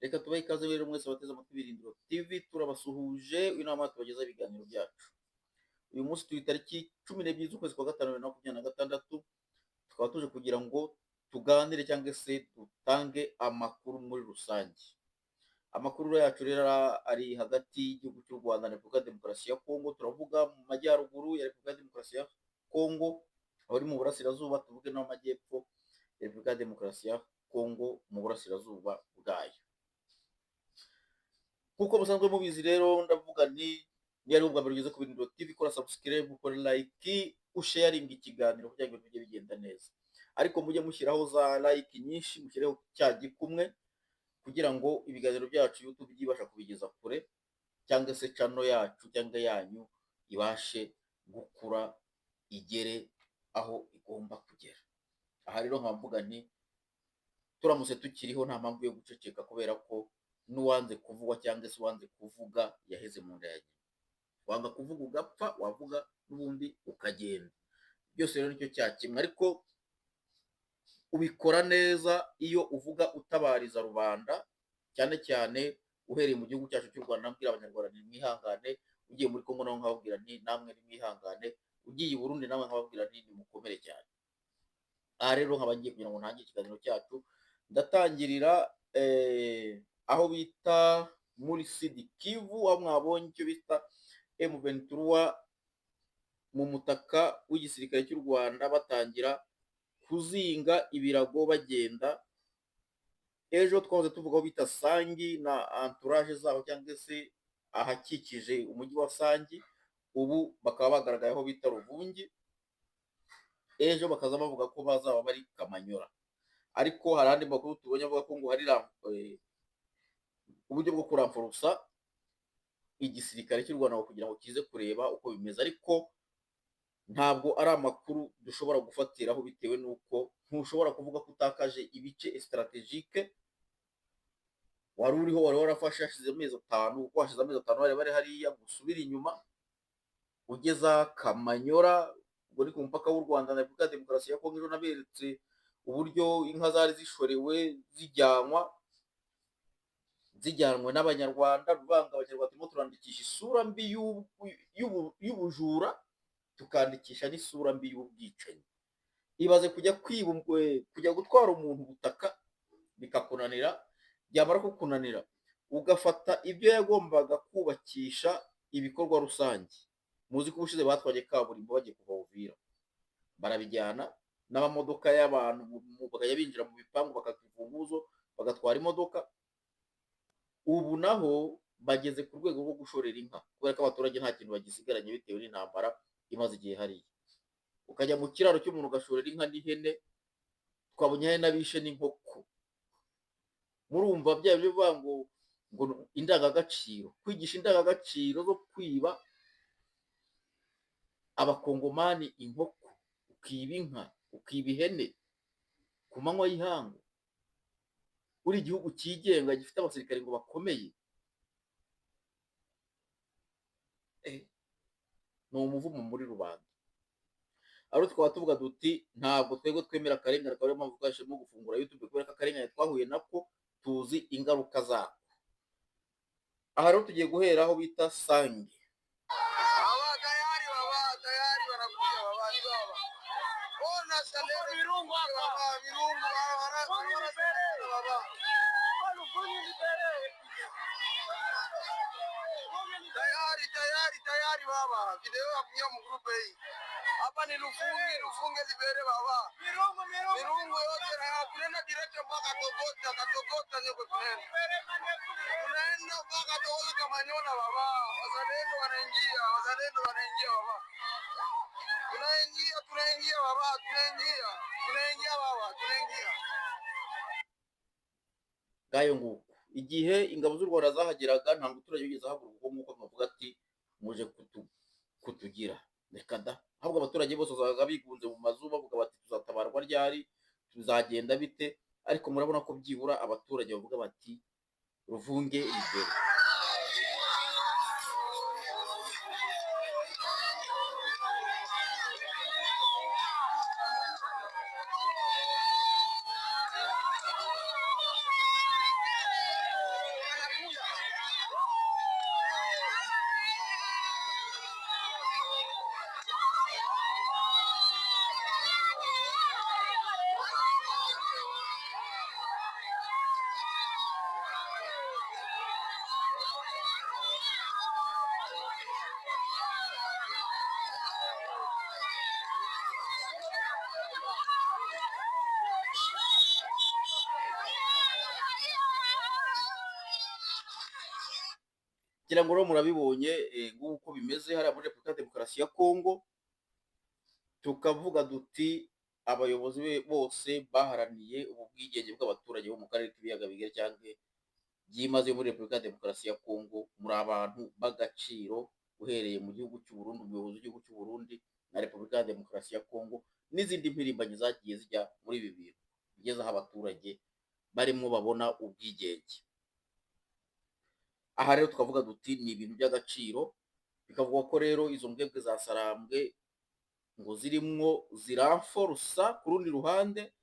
Reka tubahe ikaze rero mwese abateze amatwi Birindiro TV, turabasuhuje uyu ni wa mwanya tubagezaho ibiganiro byacu. Uyu munsi turi tariki 12 z'ukwezi kwa gatanu 2026, tukaba tuje kugira ngo tuganire cyangwa se dutange amakuru muri rusange. Amakuru yacu rero ari hagati y'igihugu cy'u Rwanda na Repubulika ya Demokarasi ya Kongo, turavuga mu majyaruguru ya Repubulika ya Demokarasi ya Kongo, abari mu burasirazuba tuvuge no mu majyepfo ya Repubulika ya Demokarasi ya Kongo mu burasirazuba bwayo. Kuko musanzwe mubizi rero ndavuga ni ari ubwa mbere ugeze ku Birindiro TV, kora subscribe, ukore like, usharinga ikiganiro kugira ngo bijye bigenda neza. Ariko mujye mushyiraho za like nyinshi, mushyireho cya gikumwe kugira ngo ibiganiro byacu YouTube byibasha kubigeza kure, cyangwa se channel yacu cyangwa yanyu ibashe gukura igere aho igomba kugera. Aha rero nkamvuga nti turamutse tukiriho nta mpamvu yo guceceka, kubera ko n'uwanze kuvugwa cyangwa se uwanze kuvuga yaheze mu nda ya nyina. Wanga kuvuga ugapfa, wavuga n'ubundi ukagenda. Byose rero nicyo cya kimwe, ariko ubikora neza iyo uvuga utabariza rubanda, cyane cyane uhereye mu gihugu cyacu cy'u Rwanda. Nabwira abanyarwanda nti mwihangane, ugiye muri Kongo naho nkababwira nti namwe nimwihangane, ugiye i Burundi nawe nkababwira nti nimukomere cyane. Aha rero nkaba ngiye kugira ngo ntangire ikiganiro cyacu, ndatangirira aho bita muri Sud Kivu, aho mwabonye icyo bita M23 mu mutaka w'igisirikare cy'u Rwanda batangira kuzinga ibirago bagenda. Ejo twahoze tuvuga aho bita Sangi na entourage zaho cyangwa se ahakikije umujyi wa Sangi, ubu bakaba bagaragaye aho bita Ruvungi. Ejo bakaza bavuga ko bazaba bari Kamanyora, ariko hari andi makuru tubonye avuga ko ngo hari uburyo bwo kuramfurusa igisirikare cy'u Rwanda kugira ngo kize kureba uko bimeze, ariko ntabwo ari amakuru dushobora gufatiraho, bitewe n'uko ntushobora kuvuga ko utakaje ibice strategique wari uriho, wari warafashe hashize amezi 5, kuko hashize amezi 5 bari hariya, gusubira inyuma ugeza Kamanyora, ubwo ni ku mupaka w'u Rwanda na Repubulika ya Demokarasi ya Kongo. Ejo naberetse uburyo inka zari zishorewe zijyanwe n'abanyarwanda, ruvanga abanyarwanda turimo turandikisha isura mbi y'ubujura, tukandikisha n'isura mbi y'ubwicanyi. Ibaze kujya gutwara umuntu ubutaka bikakunanira, byamara kukunanira ugafata ibyo yagombaga kubakisha ibikorwa rusange. Muzi ko ubushize batwaye kaburimbo bagiye kuva Uvira, barabijyana n'amamodoka y'abantu bakajya binjira mu bipangu bakaka imfunguzo bagatwara imodoka. Ubu naho bageze ku rwego rwo gushorera inka, kubera ko abaturage nta kintu bagisigaranye bitewe n'intambara imaze igihe hariya. Ukajya mu kiraro cy'umuntu ugashorera inka n'ihene, twabonye hari n'abishe n'inkoko. Murumva bya bivuga ngo indangagaciro, kwigisha indangagaciro zo kwiba abakongomani inkoko, ukiba inka, ukiba ihene ku manywa y'ihangu, uri igihugu cyigenga gifite abasirikare ngo bakomeye. Ni umuvumo muri rubanda. Aro twaba tuvuga duti ntabwo twebwe twemera akarengane, akaba ariyo mpamvu twashyizemo gufungura YouTube, kubera ko akarengane twahuye nako tuzi ingaruka zako. Aha rero tugiye guhera aho bita Sangi. Tayari baba, video ya kunya mu group hii. Hapa ni Lufunge libere baba. Mirungu yote na kunenda direct mpaka Katogota nyoko tunaenda. Tunaenda mpaka Tohoza Kamanyola baba. Wazalendo wanaingia baba. Tunaingia baba, tunaingia. Ngayo nguko igihe ingabo z'u Rwanda zahageraga, nta muturage wigeze ahaguruka nk'uko bavuga ati muje kutugira. Reka da, ahubwo abaturage bose bazaga bigunze mu mazu bavuga bati tuzatabarwa ryari, tuzagenda bite. Ariko murabona ko byibura abaturage bavuga bati Ruvunge imbere. ngira ngo rero murabibonye nguko bimeze hariya muri Repubulika ya Demokarasi ya Kongo, tukavuga duti abayobozi bose baharaniye ubu bwigenge bw'abaturage bo mu karere k'ibiyaga bigari cyangwa byimazeyo muri Repubulika ya Demokarasi ya Kongo, muri abantu b'agaciro uhereye mu gihugu cy'u Burundi, umuyobozi w'igihugu cy'u Burundi na Repubulika ya Demokarasi ya Kongo n'izindi mpirimbanyi zagiye zijya muri ibi bintu bigeze aho abaturage barimo babona ubwigenge. Aha rero tukavuga duti ni ibintu by'agaciro, bikavugwa ko rero izo mbwebwe za Sarambwe ngo zirimwo ziramforusa ku rundi ruhande,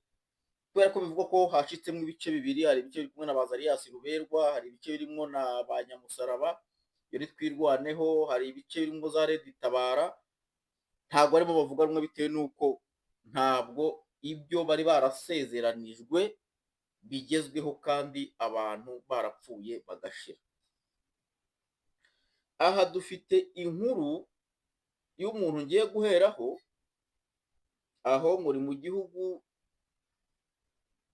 kubera ko bivugwa ko hacitsemo ibice bibiri, hari ibice biri kumwe na Bazarias Ruberwa, hari ibice birimwo na ba Nyamusaraba iyo Twirwaneho, hari ibice birimwo za Red Tabara, ntabwo barimo bavuga rumwe bitewe n'uko ntabwo ibyo bari barasezeranijwe bigezweho kandi abantu barapfuye bagashira. Aha dufite inkuru y'umuntu ngiye guheraho, aho muri mu gihugu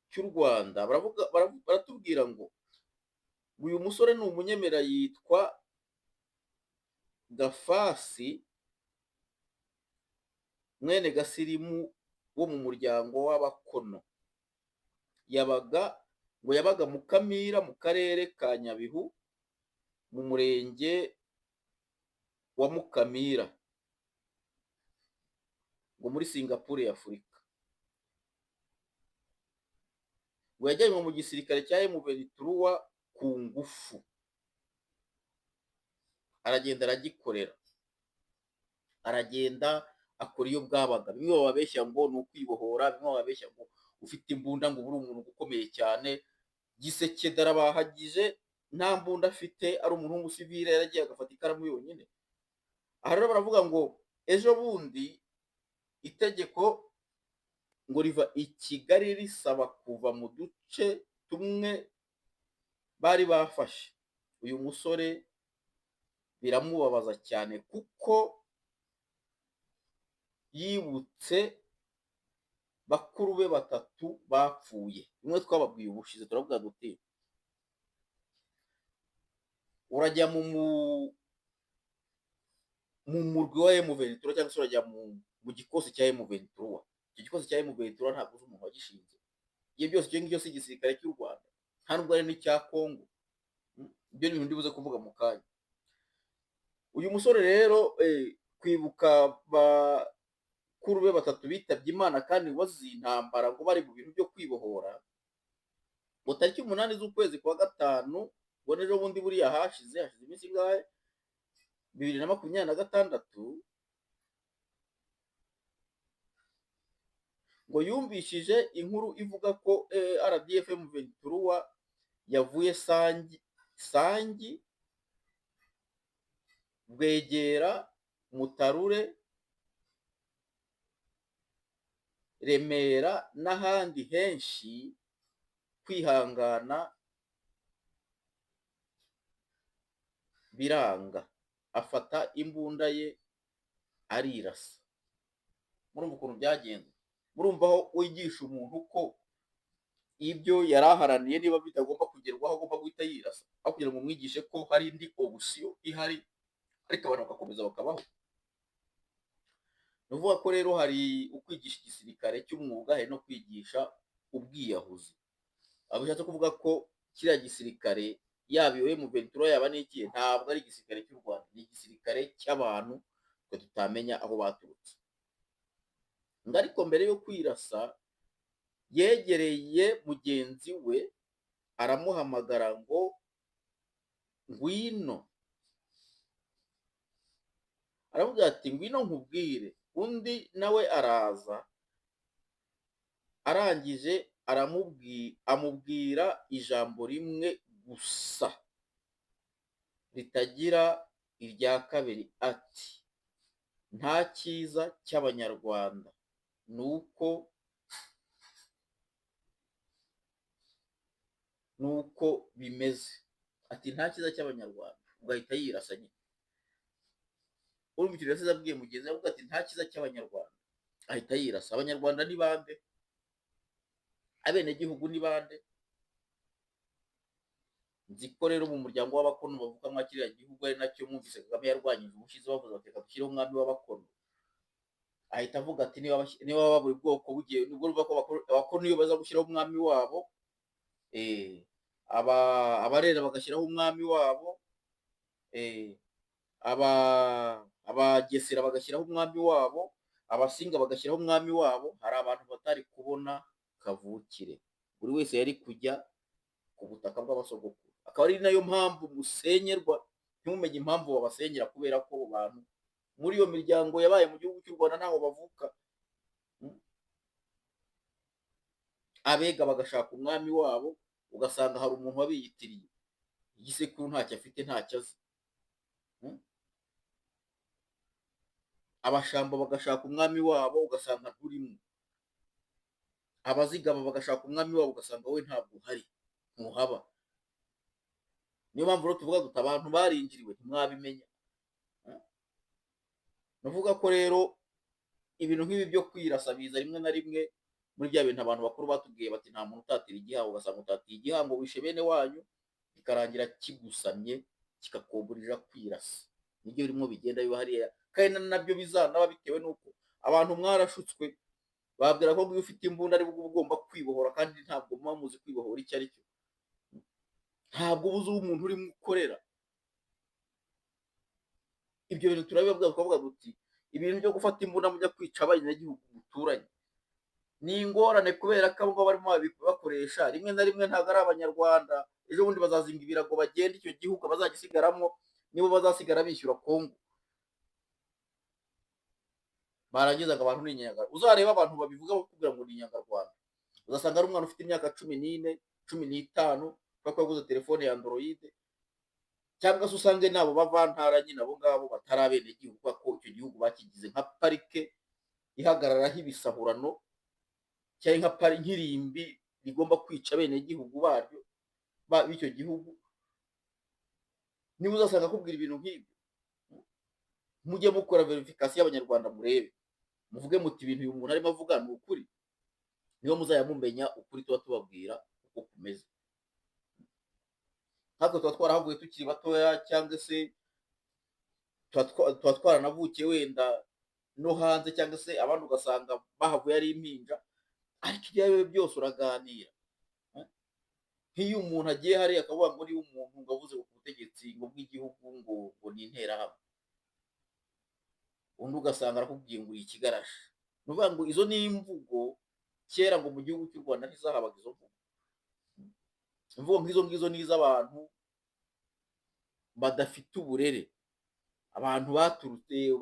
cy'u Rwanda baratubwira ngo uyu musore ni umunyemera yitwa Gafasi mwene Gasirimu wo mu muryango w'Abakono, yabaga mu Kamira mu karere ka Nyabihu mu murenge wa Mukamira ngo muri Singapore y'Afurika. Ngo yajyanywe mu gisirikare cya M23 ku ngufu, aragenda aragikorera, aragenda akora iyo bwabaga. Bimwe bababeshya ngo ni ukwibohora, bimwe bababeshya ngo ufite imbunda ngo uri umuntu ukomeye cyane. Gisekedi arabahagije nta mbunda afite, ari umuntu w'umusivile yaragiye agafata ikaramu yonyine. Aha rero baravuga ngo ejo bundi itegeko ngo riva i Kigali risaba kuva mu duce tumwe bari bafashe. Uyu musore biramubabaza cyane kuko yibutse bakuru be batatu bapfuye. Bimwe twababwiye ubushize, turavuga duti urajya mu murwi wa M23 cyangwa se urajya mu gikosi cya M23. Icyo gikosi cya M23 ntabwo uzi umuntu wagishinze. Iyo byose icyo ngicyo si igisirikare cy'u Rwanda, nta nubwo ari n'icya Kongo. Ibyo ni ibintu ndibuze kuvuga mu kanya. Uyu musore rero kwibuka bakuru be batatu bitabye Imana kandi wazize intambara ngo bari mu bintu byo kwibohora, ngo tariki 8 z'ukwezi kwa gatanu, ngo n'ejo bundi buriya hashize iminsi ingahe, 2026, ngo yumvishije inkuru ivuga ko RDF M23 yavuye Sangi, Bwegera, Mutarure, Remera n'ahandi henshi kwihangana biranga, afata imbunda ye arirasa. Murumva ukuntu byagenze? Murumva aho wigisha umuntu ko ibyo yaraharaniye niba bitagomba kugerwaho agomba guhita yirasa, aho kugira ngo umwigishe ko hari indi option ihari, ariko abantu bagakomeza bakabaho. Ni ukuvuga ko rero hari ukwigisha igisirikare cy'umwuga, hari no kwigisha ubwiyahuzi. Aho bishatse kuvuga ko kiriya gisirikare yaba iyo M23 yaba n'ikiye, ntabwo ari igisirikare cy'u Rwanda, ni igisirikare cy'abantu twe tutamenya aho baturutse. Ngo ariko mbere yo kwirasa yegereye mugenzi we aramuhamagara ngo ngwino, aravuga ati ngwino nkubwire. Undi nawe araza, arangije amubwira ijambo rimwe gusa ritagira irya kabiri, ati nta cyiza cy'Abanyarwanda nuko bimeze. Ati nta cyiza cy'Abanyarwanda, ugahita yirasa nyine. Urumva icyo yasize abwiye mugenzi we, avuga ati nta cyiza cy'Abanyarwanda, ahita yirasa. Abanyarwanda ni bande? Abenegihugu ni bande? nzi ko rero mu muryango w'abakono bavuga mwa kiriya gihugu ari nacyo mwumvise Kagame yarwanyije ubushize bavuze bati reka dushyireho umwami w'abakono, ahita avuga ati niba buri bwoko bugiye nibwo urumva ko abakono iyo baza gushyiraho umwami wabo, abarera bagashyiraho umwami wabo, abagesera bagashyiraho umwami wabo, abasinga bagashyiraho umwami wabo, hari abantu batari kubona kavukire, buri wese yari kujya ku butaka bw'abasogokuru, akaba ari nayo mpamvu musenyerwa, ntimumenye impamvu babasenyera, kubera ko abo bantu muri iyo miryango yabaye mu gihugu cy'u Rwanda ntaho bavuka. Abega bagashaka umwami wabo, ugasanga hari umuntu wabiyitiriye, igisekuru ntacyo afite, ntacyo azi. Abashamba bagashaka umwami wabo, ugasanga nturimo. Abazigaba bagashaka umwami wabo, ugasanga wowe ntabwo uhari, ntuhaba. Niyo mpamvu rero tuvuga duta abantu barinjiriwe ntimwabimenya. Nuvuga ko rero ibintu nk'ibi byo kwirasa biza rimwe na rimwe muri bya bintu abantu bakuru batubwiye bati nta muntu utatira igihango, ugasanga utatiye igihango wishe bene wanyu, bikarangira kigusamye kikakuburira kwirasa. Nibyo birimo bigenda biba hariya, kandi nabyo bizanaba bitewe n'uko abantu mwarashutswe, babwira ko iyo ufite imbunda ari bwo ugomba kwibohora, kandi ntabwo muba muzi kwibohora icyo ari cyo. Ntabwo ubuze uwo umuntu urimo ukorera. Ibyo bintu turabibabwira tukavuga duti ibintu byo gufata imbunda mujya kwica abanyagihugu muturanye ni ingorane, kubera ko abo barimo bakoresha rimwe na rimwe ntabwo ari Abanyarwanda. Ejo bundi bazazinga ibirago bagenda icyo gihugu bazagisigaramo, nibo bazasigara bishyura Kongo. Barangizaga abantu ni inyangarwanda. Uzareba abantu babivuga bakubwira ngo ni inyangarwanda, uzasanga ari umwana ufite imyaka 14, 15 kuko yaguze telefone ya Android, cyangwa se usange nabo bavantara nyine abo ngabo batari abenegihugu, kuko icyo gihugu bakigize nka parike ihagararaho ibisahurano, cyangwa nka nk'irimbi rigomba kwica abenegihugu baryo b'icyo gihugu. Niba uzasanga akubwira ibintu nk'ibyo, mujye mukora verification y'Abanyarwanda, murebe muvuge muti ibintu uyu muntu arimo avuga ni ukuri, niba muzajya mumenya ukuri tuba tubabwira uko kumeze. Natwe tuba twarahavuye tukiri batoya, cyangwa se tuba twaranavukiye wenda no hanze, cyangwa se abandi ugasanga bahavuye ari impinja, ariko ibyo ari byo byose uraganira. Nk'iyo umuntu agiye hariya akavuga ngo niba umuntu ngo avuze ku butegetsi ngo bw'igihugu ngo ni interahamwe, undi ugasanga arakubwiye ngo uri ikigarashi. Ni ukuvuga ngo izo ni imvugo kera ngo mu gihugu cy'u Rwanda ntizahabaga izo mvugo. Imvugo nk'izo ngizo ni iz'abantu badafite uburere, abantu baturutse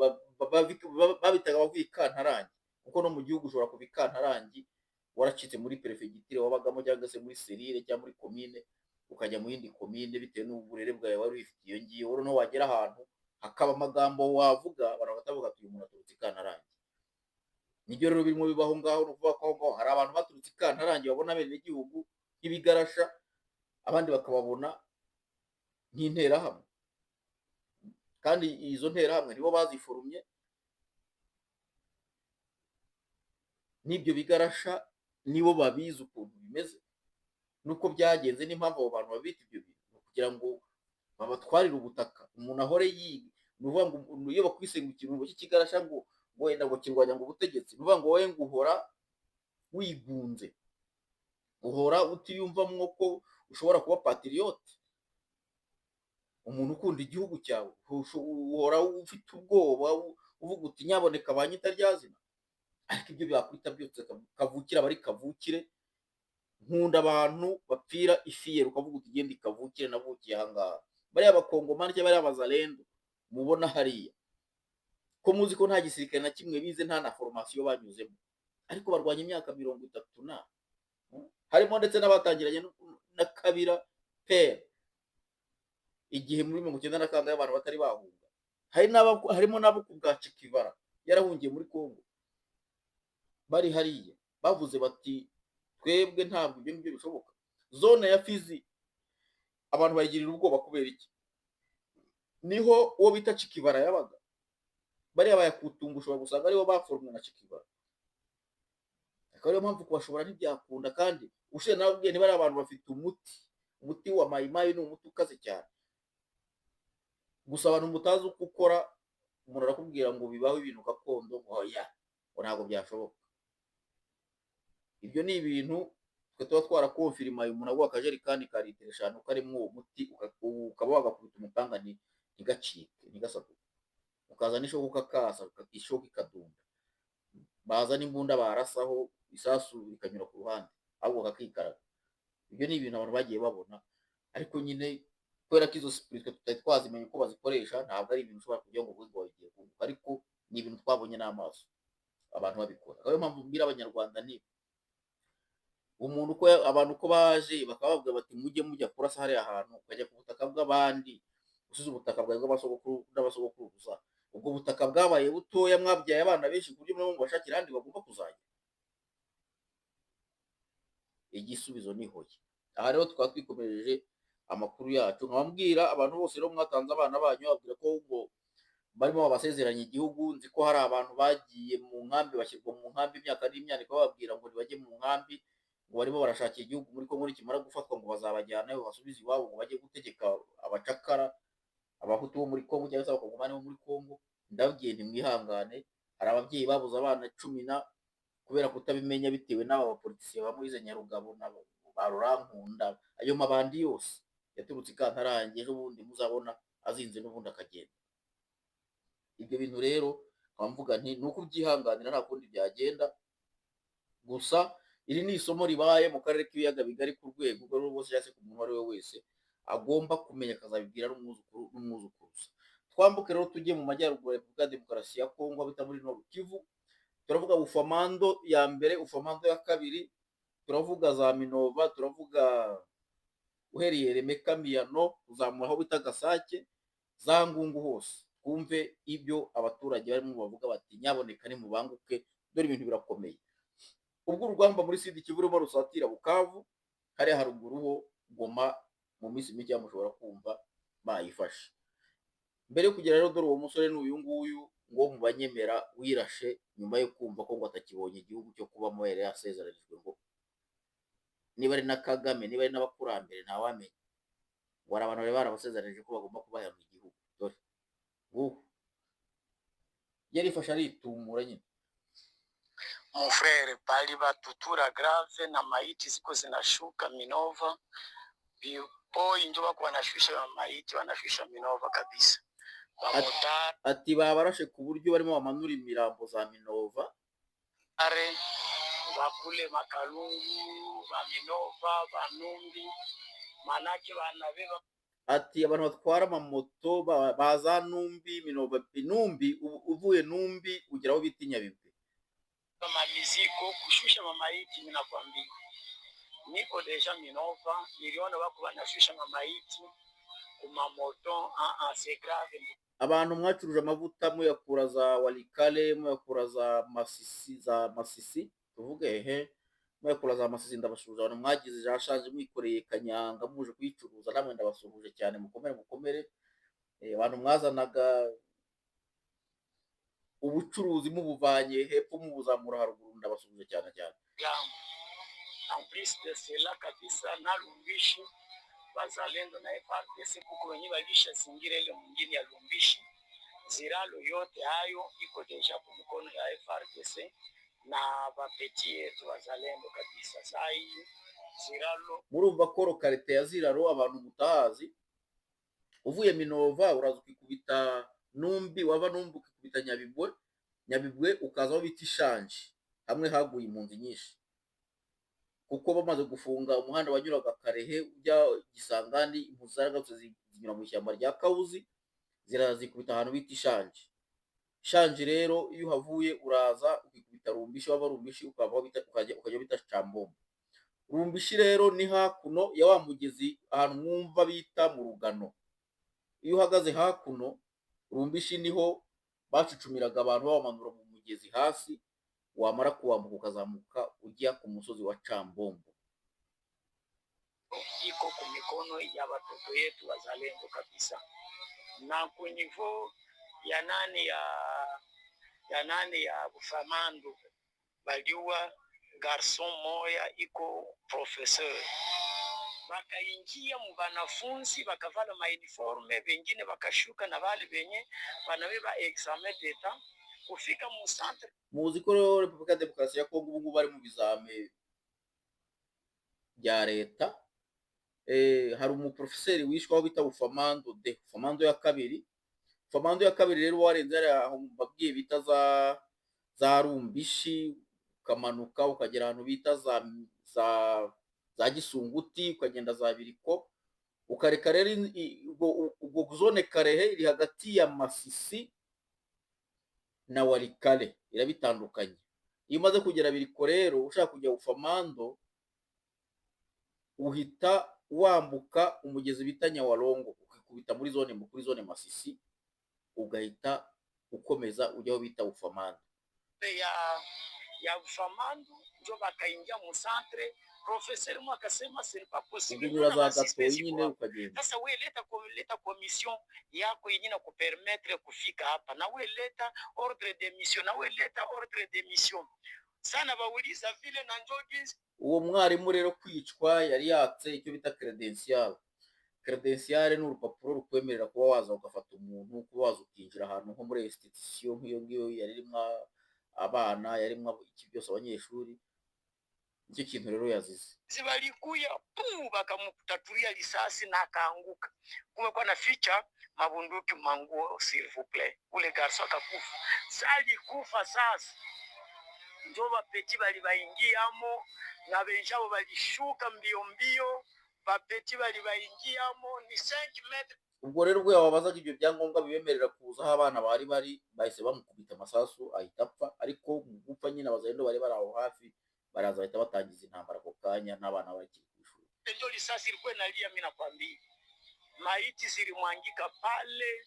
babitaga abavuye ikantarangi, kuko no mu gihugu ushobora kuva ikantarangi waracitse muri perefegitire wabagamo, cyangwa se muri serire cyangwa muri komine, ukajya mu yindi komine bitewe n'uburere bwawe wari wifitiye iyo ngiyo. Noneho wagera ahantu hakaba amagambo wavuga batavuga ati uyu muntu aturutse ikantarangi. Nibyo rero birimo bibaho ngaho, ni ukuvuga ko aho ngaho hari abantu baturutse ikantarangi babona abenegihugu nk'ibigarasha, abandi bakababona nk'interahamwe, kandi izo nterahamwe nibo baziforumye, n'ibyo bigarasha nibo babizi ukuntu bimeze nuko byagenze, n'impamvu abo bantu babita ibyo bintu kugira ngo babatwarire ubutaka, umuntu ahore yiga. Ni ukuvuga ngo iyo bakwise ngo ikintu cy'ikigarasha ngo wenda ngo kirwanya ngo ubutegetsi, ni ukuvuga ngo wowe ngo uhora wigunze, uhora utiyumvamwo ko ushobora kuba patriote, umuntu ukunda igihugu cyawe, uhora ufite ubwoba uvuga uti nyaboneka banyita rya zina. Ariko ibyo byakwita byose kavukire aba ari kavukire. Nkunda abantu bapfira ifiyeri, ukavuga uti genda ikavukire navukiye aha ngaha. Bariya bakongomani cyangwa bariya bazalendo mubona hariya, ko muzi ko nta gisirikare na kimwe bize, nta na formation banyuzemo, ariko barwanya imyaka 30 harimo ndetse n'abatangiranye na Kabira pere igihe muri 1990 y'abantu batari bahunga. Harimo n'abo ku bwa Che Guevara yarahungiye muri Kongo, bari hariya bavuze bati twebwe ntabwo ibyo ngibyo bishoboka. Zone ya Fizi abantu bayigirira ubwoba kubera iki? Niho uwo bita Che Guevara yabaga. Bariya bayakutunga ushobora gusanga aribo baforumwe na Che Guevara, akaba ariyo mpamvu kubashobora ntibyakunda. Kandi ushize nababwiye ntibari abantu bafite umuti umuti wa mayimayi ni umuti ukaze cyane, gusa abantu mutazi uko ukora, umuntu arakubwira ngo bibaho ibintu gakondo, ngo oya, ngo ntabwo byashoboka. Ibyo ni ibintu twe tuba twarakonfirimaye, umuntu aguha akajerekani ka litiro 5 karimo uwo muti, ukaba wagakubita umupanga ntigacike, ntigasaduke, ukazana ishoka ukakasa, ishoka ikadunda, bazana imbunda barasaho, isasu rikanyura ku ruhande, ahubwo kakikaraga. Ibyo ni ibintu abantu bagiye babona, ariko nyine kubera ko izo spirit tutari twazimenya uko bazikoresha, ntabwo ari ibintu ushobora kugira ngo uvuge ngo bigiye kunguka, ariko ni ibintu twabonye n'amaso abantu babikora. Niyo mpamvu mbwira abanyarwanda nti abantu uko baje bakaba bavuga bati mujye mujya kurasa hariya hantu, ukajya ku butaka bw'abandi usize ubutaka bwawe bw'abasogokuru n'abasogokuruza, ubwo butaka bwabaye butoya, mwabyaye abana benshi ku buryo murimo mubashakira ahandi bagomba kuzajya. Igisubizo ni hoya. Aha rero tukaba twikomereje amakuru yacu, nkababwira abantu bose rero mwatanze abana banyu, babwira ko ngo barimo babasezeranya igihugu. Nzi ko hari abantu bagiye mu nkambi, bashyirwa mu nkambi imyaka n'imyaniko, bababwira ngo ntibajye mu nkambi, ngo barimo barashakira igihugu muri Kongo, nikimara gufatwa ngo bazabajyanayo basubize iwabo, ngo bajye gutegeka abacakara, abahutu bo muri Kongo cyangwa se abakongomani bo muri Kongo. Ndababwiye ntimwihangane, hari ababyeyi babuze abana 10 kubera kutabimenya, bitewe n'aba bapolitisiye ba Moise Nyarugabo na ba Rurankunda, ayo mabandi yose yaturutse i Kantarange, ejo bundi muzabona azinze n'ubundi akagenda. Ibyo bintu rero nkaba mvuga nti ni ukubyihanganira, nta kundi byagenda. Gusa iri ni isomo ribaye mu karere k'ibiyaga bigari, ku rwego urwo ari rwo rwose, cyangwa se ku muntu uwo ari we wese agomba kumenya, akazabibwira n'umwuzukuru n'umwuzukuruza. Twambuke rero tujye mu majyaruguru ya Repubulika ya Demokarasi ya Kongo, bita muri Nord Kivu. Turavuga Ufamando ya mbere, Ufamando ya kabiri, turavuga za Minova, turavuga uhereye Remeka Miyano uzamura aho bita Gasake, za Ngungu hose. Twumve ibyo abaturage barimo bavuga bati nyaboneka nimubanguke, dore ibintu birakomeye. Ubwo urugamba muri Sud Kivu rurimo rusatira Bukavu, hariya haruguru ho Goma, mu minsi mike mushobora kumva bayifashe. Mbere yo kugera rero, dore uwo musore n'uyu nguyu ngo mu banyemera wirashe nyuma yo kumva ko ngo atakibonye igihugu cyo kubamo, yari yasezeranijwe, ngo niba ari na Kagame, niba ari n'abakurambere ntawamenya, ngo hari abantu bari barabasezeranije ko bagomba kubahana igihugu. Dore yarifashe aritumura nyine. Mon frere, pali batutura grave na maiti ziko zinashuka Minova. Poi ndio wako wanashusha maiti, wanashusha Minova kabisa. Ati babarashe ku buryo barimo bamanura imirambo za Minova. Are bakule Makalungu, ba Minova, ba Numbi, manake banabeba. Ati abantu batwara amamoto baza Numbi, Minova, Numbi, uvuye Numbi ugera aho bita Nyabibwe. Kama miziko kushusha mamaiti, ninakwambia niko deja Minova, niliona wako wanashusha mamaiti kuma moto. C'est grave. Abantu mwacuruje amavuta muyakura za Walikale, muyakura za Masisi, tuvuge muyakura za Masisi, ndabasuhuza. Abantu mwagize jashaje mwikoreye kanyanga muje kuyicuruza, namwe ndabasuhuje cyane, mukomere. Abantu mwazanaga ubucuruzi mubuvanye hepfo mubuzamura haruguru, ndabasuhuje cyane. En plus de cela kabisa, na Lumbishi bazalendo na FARDC kuko wenye balisha zingira ile mwingine ya Lumbishi, ziralo yote hayo iko deja kwa mkono ya FARDC na bapeti yetu bazalendo kabisa. Sai ziralo murumva ko lokalite ya Ziraro abantu mutahazi, uvuye Minova uraza ukikubita Numbi, wava Numbi ukikubita Nyabibwe ukaza aho bita Ishanje, hamwe haguye impunzi nyinshi, kuko bamaze gufunga umuhanda wanyuraga Karehe ujya Gisangani, impunzi zaragatse zinyura mu ishyamba rya Kawuzi, zirazikubita ahantu bita Ishanje. Ishanje rero iyo uhavuye uraza ukikubita Rumbishi, wava Rumbishi ukajya bita Cambombo. Rumbishi rero ni hakuno ya wa mugezi ahantu mwumva bita mu Rugano. Iyo uhagaze hakuno Rumbishi niho bacucumiraga abantu babamanura mu mugezi hasi, wamara kuwambuka ukazamuka ujya ku musozi wa Cambombo. Iko ku mikono ya watoto yetu wazalendo kabisa. Na kunivo ya nani ya Ufamando baliwa garson moya iko professeur wakaingia mu banafunzi bakavala mauniforme, wengine wakashuka na wale wenye wanabeba examen d'etat kufika mu centre. Muzi ko Repubulika ya Demokarasi ya Kongo ubu ngubu bari mu bizame bya leta. Hari umuprofeseri wishwe aho bita Bufamando de Bufamando ya kabiri. Bufamando ya kabiri rero warenze aho babwiye bita za Rumbishi, ukamanuka ukagera ahantu bita za Gisunguti, ukagenda za Biriko, ukareka rero ubwo zone Karehe iri hagati ya Masisi na Walikale, irabitandukanye. Iyo umaze kugera Biriko rero ushaka kujya Bufamando, uhita wambuka umugezi bita Nyawarongo, ukikubita muri zone Masisi, ugahita ukomeza ujyaho bita Bufamando. Ya Bufamando ndio bakaingia mu centre. Professeur mwa akasema c'est pas possible. Sasa wewe leta commission yako yenye na kupermettre kufika hapa, na wewe leta ordre de mission, na wewe leta ordre de mission. Sana bawuliza vile na njogi. Uwo mwarimu rero kwicwa yari yatse icyo bita credential. Credential ni urupapuro rukwemerera kuba waza ugafata umuntu, kuba waza ukinjira ahantu nko muri institution nk'iyo ngiyo yaririmo abana, yarimwo iki byose abanyeshuri. Icyo kintu rero yazize. Zibalikuya bakamutatulia risasi na akaanguka. Kumekuwa na ficha mabunduki manguo, s'il vous plaît. Ule garso akakufa. Sali kufa sasa. Ndio bapeti bali baingiamo na benjabo balishuka mbio mbio, bapeti bali baingiamo ni 5 metres. Ubwo rero ubwo yababazaga ibyo byangombwa bibemerera kuza aho abana bari bahise bamukubita amasasu ahita apfa, ariko mu gupfa nyine abazayendo bari aho hafi baraza bahita batangiza intambara ako kanya n'abana bakiri ku ishuri. Ndio risasi ilikuwa inalia, mimi nakwambia. Maiti zilimwangika pale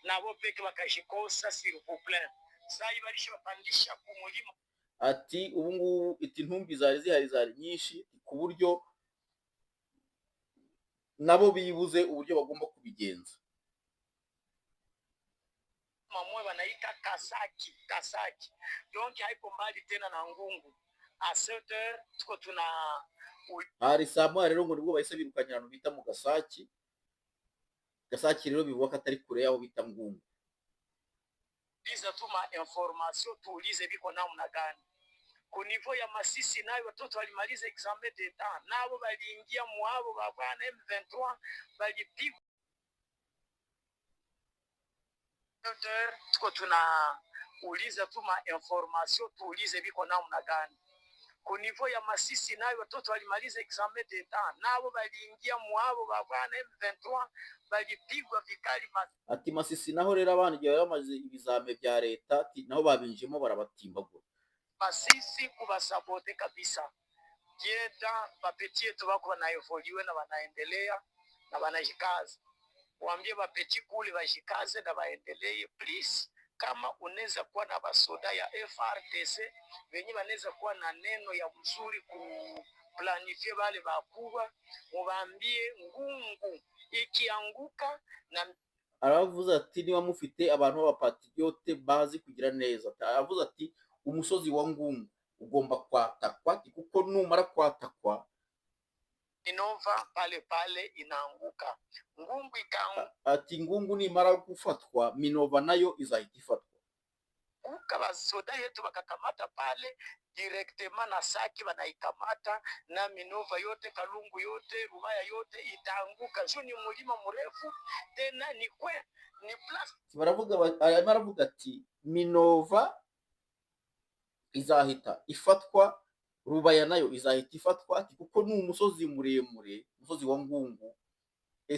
na bo peke bakashikosa, s'il vous plaît. Sasa ibalisha bapandisha ku mulima. Ati ubu ngubu intumbi zari nyinshi ku buryo nabo bibuze uburyo bagomba kubigenza. Mamwe banaita Kasaki. Donc haiko mbali tena na Ngungu. A 7h tuko tuna hari saa moya rero ngo nibwo bahise birukanye ahantu bita mu Gasaki. Gasaki rero bivuga ko atari kure yaho bita Ngungu. Liza tuma information tuulize biko namna gani. Ku niveau ya Masisi nayo watoto walimaliza examen d'etat, nabo baliingia muabo babana M23 balipigwa. Tuko tunauliza tuma information tuulize biko namna gani. Ku niveau ya Masisi nayo watoto walimaliza examen d'etat, nabo baliingia muabo babana M23 balipigwa vikali. Ati Masisi naho rero abana igihe bamaze ibizame bya leta naho babinjimo barabatimbagura. Masisi kubasabote kabisa. Jeda bapeti yetu wako wanaevoliwe na wanaendelea na wanajikaza. Waambie bapeti kule wajikaze na waendelee please. Kama unaweza kuwa na basoda ya FRDC wenye wanaweza kuwa na neno ya mzuri kuplanifie wale bakubwa, mubaambie Ngungu ikianguka na aravuze ati niba mufite abantu b'abapatriote bazi kugira neza. Aravuze ati umusozi wa Ngungu ugomba kwatakwa, kuko numara kwatakwa Minova pale inaanguka. Ngungu ikaanguka. Ati Ngungu nimara gufatwa Minova nayo izahita ifatwa. Basoda yetu bakakamata pale directement na Saki banaikamata na Minova yote, Kalungu yote, Rubaya yote itaanguka. Sio ni mulima mrefu tena ni plus. Baravuga ati Minova izahita ifatwa, Rubaya nayo izahita ifatwa, kuko ni umusozi muremure, umusozi wa Ngungu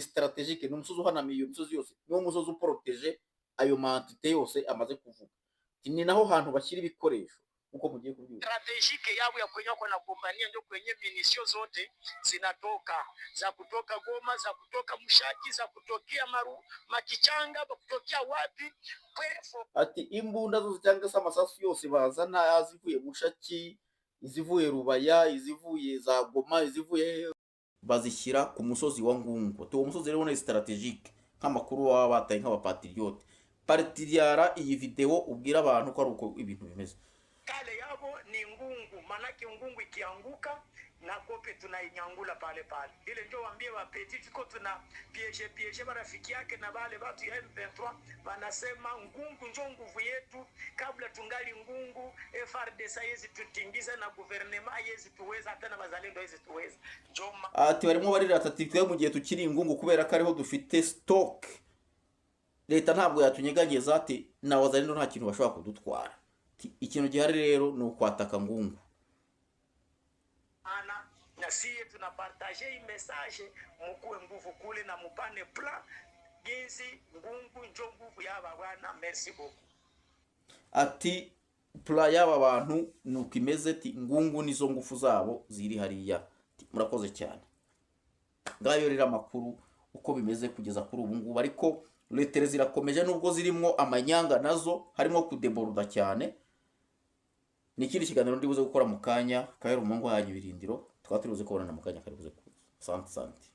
strategique, ni umusozi uhanamiye iyo misozi yose, ni umusozi uprotege ayo mantite yose amaze kuvuga. Ni naho hantu bashyira ibikoresho uko mugiye kubyuka. Strategique yabo ya kwenye kwa nagombania ndio kwenye minisio zote zinatoka, za kutoka Goma, za kutoka Mushaki, za kutokea Makichanga, za kutokea wapi. Ati imbunda zose cyangwa se amasasu yose bazana azivuye Mushaki, izivuye Rubaya, izivuye za Goma, izivuye bazishyira ku musozi wa Ngungu. Uwo musozi rero ni strategique nk'amakuru baba bataye nk'abapatriote. Partiriara iyi video ubwira abantu ko ari uko ibintu bimeze. Kale yabo ni Ngungu, manake Ngungu ikianguka na kope tunainyangula pale pale. Ile ndio waambie wapeti tuko tuna pieshe marafiki yake na wale watu ya M23 wanasema ngungu njo nguvu yetu, kabla tungali ngungu FRDC yezi tutingiza na guvernema yezi tuweza, hata na wazalendo yezi tuweza. Ati barimo barirata twe mu gihe tukiri ingungu kubera ko ariho dufite stock. Leta ntabwo yatunyeganyeza ati na wazalendo nta kintu bashobora kudutwara. Ikintu gihari rero ni ukwataka ngungu. Na siye tunapartage hii message, mkuwe nguvu kule na mupane plan gizi ngungu njo nguvu yaba bwana. Merci beaucoup. Ati plan yaba bantu nuko imeze, ati ngungu nizo ngufu zabo ziri hariya. Murakoze cyane. Ngayo rero amakuru uko bimeze kugeza kuri ubu ngubu, ariko letere zirakomeje nubwo zirimo amanyanga nazo harimo kudeboruda cyane. Nikindi kiganiro ndibuze gukora mu kanya Kaheru Mungu hanye Birindiro, twaturibuze kubonana mu kanya karibuze kuza. Asante.